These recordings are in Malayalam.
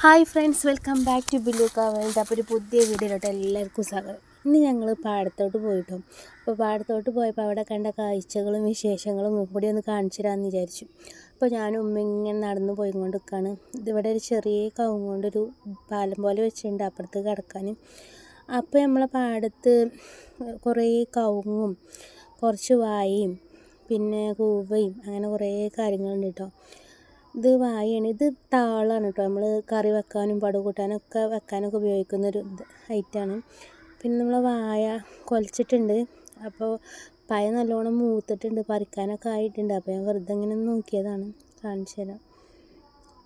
Hi friends, welcome back to ബിലൂക്ക വേൾഡ്. അപ്പോൾ ഒരു പുതിയ വീഡിയോയിലോട്ട് എല്ലാവർക്കും സ്വാഗതം. ഇന്ന് ഞങ്ങൾ പാടത്തോട്ട് പോയിട്ടോ. അപ്പോൾ പാടത്തോട്ട് പോയപ്പോൾ അവിടെ കണ്ട കാഴ്ചകളും വിശേഷങ്ങളും കൂടി ഒന്ന് കാണിച്ചു തരാമെന്ന് വിചാരിച്ചു. അപ്പോൾ ഞാനും ഉമ്മ ഇങ്ങനെ നടന്ന് പോയിക്കൊണ്ട് നിൽക്കുകയാണ്. ഇതിവിടെ ഒരു ചെറിയ കവുങ്ങ് കൊണ്ടൊരു പാലം പോലെ വെച്ചിട്ടുണ്ട് അപ്പുറത്ത് കിടക്കാനും. അപ്പോൾ നമ്മളെ പാടത്ത് കുറേ കവുങ്ങും കുറച്ച് വായയും പിന്നെ കൂവയും അങ്ങനെ കുറേ കാര്യങ്ങളുണ്ട് കേട്ടോ. ഇത് വാഴയാണ്, ഇത് താളാണ് കേട്ടോ. നമ്മൾ കറി വെക്കാനും പടു കൂട്ടാനൊക്കെ വെക്കാനൊക്കെ ഉപയോഗിക്കുന്നൊരു ഐറ്റമാണ്. പിന്നെ നമ്മൾ വാഴ കുലച്ചിട്ടുണ്ട്. അപ്പോൾ പഴം നല്ലോണം മൂത്തിട്ടുണ്ട്, പറിക്കാനൊക്കെ ആയിട്ടുണ്ട്. അപ്പോൾ ഞാൻ വെറുതെ ഇങ്ങനെ നോക്കിയതാണ്, കാണിച്ചു തരാം.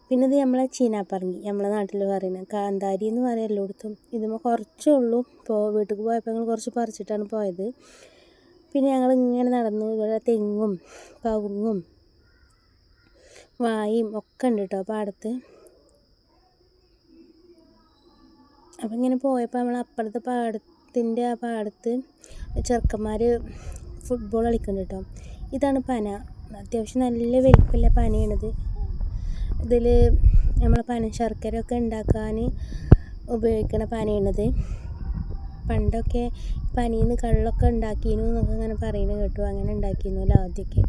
പിന്നെ ഇത് നമ്മളെ ചീനാപ്പറങ്ങി, നമ്മളെ നാട്ടിൽ പറയുന്നത് കാന്താരി എന്ന് പറയാം എല്ലായിടത്തും. ഇതുമ്പോൾ കുറച്ചേ ഉള്ളൂ. ഇപ്പോൾ വീട്ടിൽ പോയപ്പോൾ ഞങ്ങൾ കുറച്ച് പറിച്ചിട്ടാണ് പോയത്. പിന്നെ ഞങ്ങൾ ഇങ്ങനെ നടന്നു. ഇവിടെ തെങ്ങും കവുങ്ങും വായും ഒക്കെ ഉണ്ട് കേട്ടോ പാടത്ത്. അപ്പം ഇങ്ങനെ പോയപ്പോൾ നമ്മൾ അപ്പുറത്തെ പാടത്തിൻ്റെ ആ പാടത്ത് ചെറുക്കന്മാർ ഫുട്ബോൾ കളിക്കുന്നുണ്ട് കേട്ടോ. ഇതാണ് പന, അത്യാവശ്യം നല്ല വലിപ്പമുള്ള പനയാണിത്. ഇതിൽ നമ്മൾ പന ശർക്കരയൊക്കെ ഉണ്ടാക്കാൻ ഉപയോഗിക്കണ പനയാണിത്. പണ്ടൊക്കെ പനിയിൽ നിന്ന് കള്ളൊക്കെ ഉണ്ടാക്കിയിരുന്നു എന്നൊക്കെ അങ്ങനെ പറയുന്നത് കേട്ടു. അങ്ങനെ ഉണ്ടാക്കിയിരുന്നല്ലോ ആദ്യമൊക്കെ.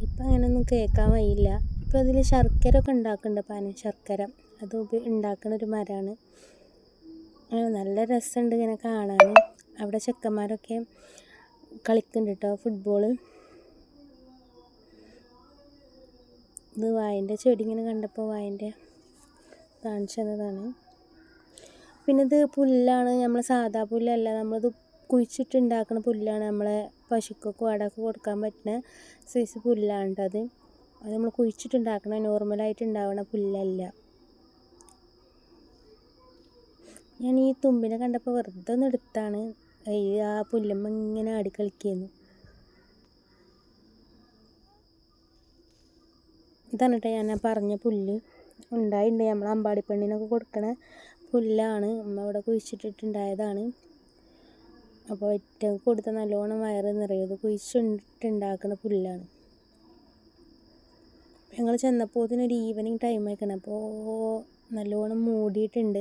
ഇപ്പം അങ്ങനെയൊന്നും കേൾക്കാൻ വയ്യില്ല. ഇപ്പോൾ അതിൽ ശർക്കര ഒക്കെ ഉണ്ടാക്കുന്നുണ്ട്, പന ശർക്കര. അത് ഉണ്ടാക്കുന്ന ഒരു മരമാണ്. അങ്ങനെ നല്ല രസമുണ്ട് ഇങ്ങനെ കാണാൻ. അവിടെ ചെക്കന്മാരൊക്കെ കളിക്കുന്നുണ്ട് കേട്ടോ ഫുട്ബോൾ. ഇത് വായൻ്റെ ചെടി ഇങ്ങനെ കണ്ടപ്പോൾ വായൻ്റെ കാണിച്ചു തന്നതാണ്. പിന്നെ ഇത് പുല്ലാണ്, നമ്മൾ സാധാ പുല്ലല്ല, നമ്മളിത് കുഴിച്ചിട്ടുണ്ടാക്കുന്ന പുല്ലാണ്. നമ്മളെ പശുക്കൊക്കെ വടക്ക് കൊടുക്കാൻ പറ്റുന്ന സൈസ് പുല്ലാണ് കേട്ടോ. അത് നമ്മൾ കുഴിച്ചിട്ടുണ്ടാക്കണ നോർമലായിട്ട് ഉണ്ടാവണ പുല്ലല്ല. ഞാൻ ഈ തുമ്പിനെ കണ്ടപ്പോൾ വെറുതെ ഒന്ന് എടുത്താണ്. ആ പുല്ലുമ്മ ഇങ്ങനെ ആടിക്കളിക്കുന്നു. ഇതാണ് കേട്ടോ ഞാൻ പറഞ്ഞ പുല്ല്. ഉണ്ടായിട്ടുണ്ട്, നമ്മൾ അമ്പാടിപ്പെണ്ണിനൊക്കെ കൊടുക്കണ പുല്ലാണ്. അമ്മ അവിടെ കുഴിച്ചിട്ടിട്ടുണ്ടായതാണ്. അപ്പോൾ ഏറ്റവും കൊടുത്ത നല്ലോണം വയറ് നിറയും. ഇത് കുഴിച്ചിട്ടുണ്ടാക്കുന്ന പുല്ലാണ്. ഞങ്ങൾ ചെന്നപ്പോൾ ഇതിനൊരു ഈവനിങ് ടൈം ആയിക്കണം. അപ്പോൾ നല്ലോണം മൂടിയിട്ടുണ്ട്,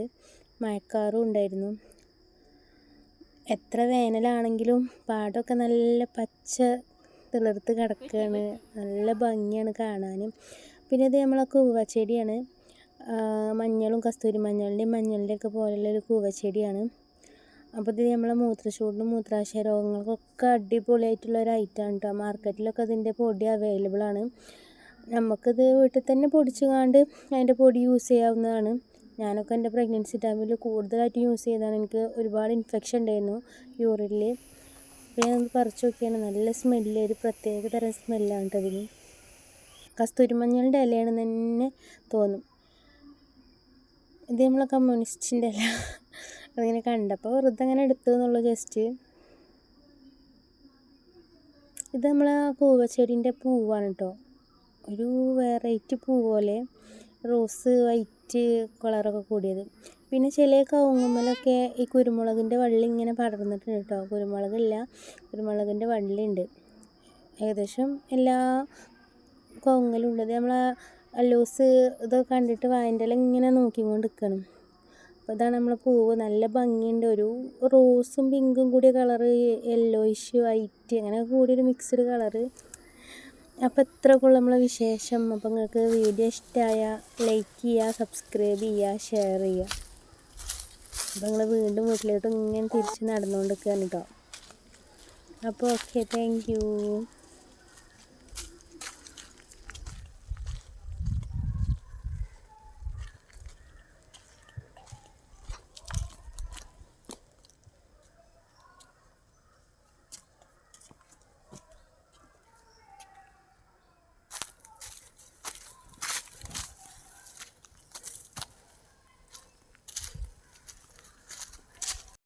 മഴക്കാറും ഉണ്ടായിരുന്നു. എത്ര വേനലാണെങ്കിലും പാടമൊക്കെ നല്ല പച്ച തിളർത്ത് കിടക്കുകയാണ്. നല്ല ഭംഗിയാണ് കാണാനും. പിന്നെ ഇത് നമ്മളെ കൂവച്ചെടിയാണ്. മഞ്ഞളും കസ്തൂരി മഞ്ഞളുടെ ഒക്കെ പോലുള്ളൊരു കൂവച്ചെടിയാണ്. അപ്പോൾ ഇത് നമ്മളെ മൂത്രച്ചൂടിനും മൂത്രാശയ രോഗങ്ങൾക്കൊക്കെ അടിപൊളിയായിട്ടുള്ള ഒരു ഐറ്റമാണ് കേട്ടോ. മാർക്കറ്റിലൊക്കെ അതിൻ്റെ പൊടി അവൈലബിൾ ആണ്. നമുക്കിത് വീട്ടിൽ തന്നെ പൊടിച്ചുകൊണ്ട് അതിൻ്റെ പൊടി യൂസ് ചെയ്യാവുന്നതാണ്. ഞാനൊക്കെ എൻ്റെ പ്രഗ്നൻസി ടൈമിൽ കൂടുതലായിട്ട് യൂസ് ചെയ്തതാണ്. എനിക്ക് ഒരുപാട് ഇൻഫെക്ഷൻ ഉണ്ടായിരുന്നു യൂറിനിൽ. അപ്പോൾ ഞാൻ പറിച്ച് നോക്കിയാണ്, നല്ല സ്മെല്ല്, ഒരു പ്രത്യേക തരം സ്മെല്ലാണ് കേട്ടോ അതിന്. കസ്തൂരി മഞ്ഞളുടെ ഇലയാണെന്ന് തന്നെ തോന്നും. ഇത് നമ്മളെ കമ്മ്യൂണിസ്റ്റിൻ്റെ ഇല. അതിങ്ങനെ കണ്ടപ്പോൾ വെറുതെ അങ്ങനെ എടുത്തു എന്നുള്ളൂ ജസ്റ്റ്. ഇത് നമ്മളെ കൂവച്ചെടീൻ്റെ പൂവാണ് കേട്ടോ. ഒരു വെറൈറ്റി പൂ പോലെ, റോസ് വൈറ്റ് കളറൊക്കെ കൂടിയത്. പിന്നെ ചില കവുങ്ങുമ്മലൊക്കെ ഈ കുരുമുളകിൻ്റെ വള്ളി ഇങ്ങനെ പടർന്നിട്ടുണ്ട് കേട്ടോ. കുരുമുളകില്ല, കുരുമുളകിൻ്റെ വള്ളിയുണ്ട്. ഏകദേശം എല്ലാ കവുങ്ങിലും ഉള്ളത്. നമ്മളെ അല്ലൂസ് ഇതൊക്കെ കണ്ടിട്ട് വായൻ്റെ ഇല ഇങ്ങനെ നോക്കിക്കൊണ്ട് നിൽക്കണം. അപ്പോൾ ഇതാണ് നമ്മളെ പൂവ്, നല്ല ഭംഗിയുണ്ട്. ഒരു റോസും പിങ്കും കൂടിയ കളറ്, യെല്ലോയിഷ് വൈറ്റ് അങ്ങനെ കൂടിയൊരു മിക്സ്ഡ് കളറ്. അപ്പോൾ ഇത്രയൊക്കെയുള്ള നമ്മളെ വിശേഷം. അപ്പോൾ നിങ്ങൾക്ക് വീഡിയോ ഇഷ്ടമായാൽ ലൈക്ക് ചെയ്യുക, സബ്സ്ക്രൈബ് ചെയ്യുക, ഷെയർ ചെയ്യുക. അപ്പോൾ നിങ്ങൾ വീണ്ടും വീട്ടിലോട്ട് ഇങ്ങനെ തിരിച്ച് നടന്നുകൊണ്ടിരിക്കുകയാണ് കേട്ടോ. അപ്പോൾ ഓക്കെ, താങ്ക് യു.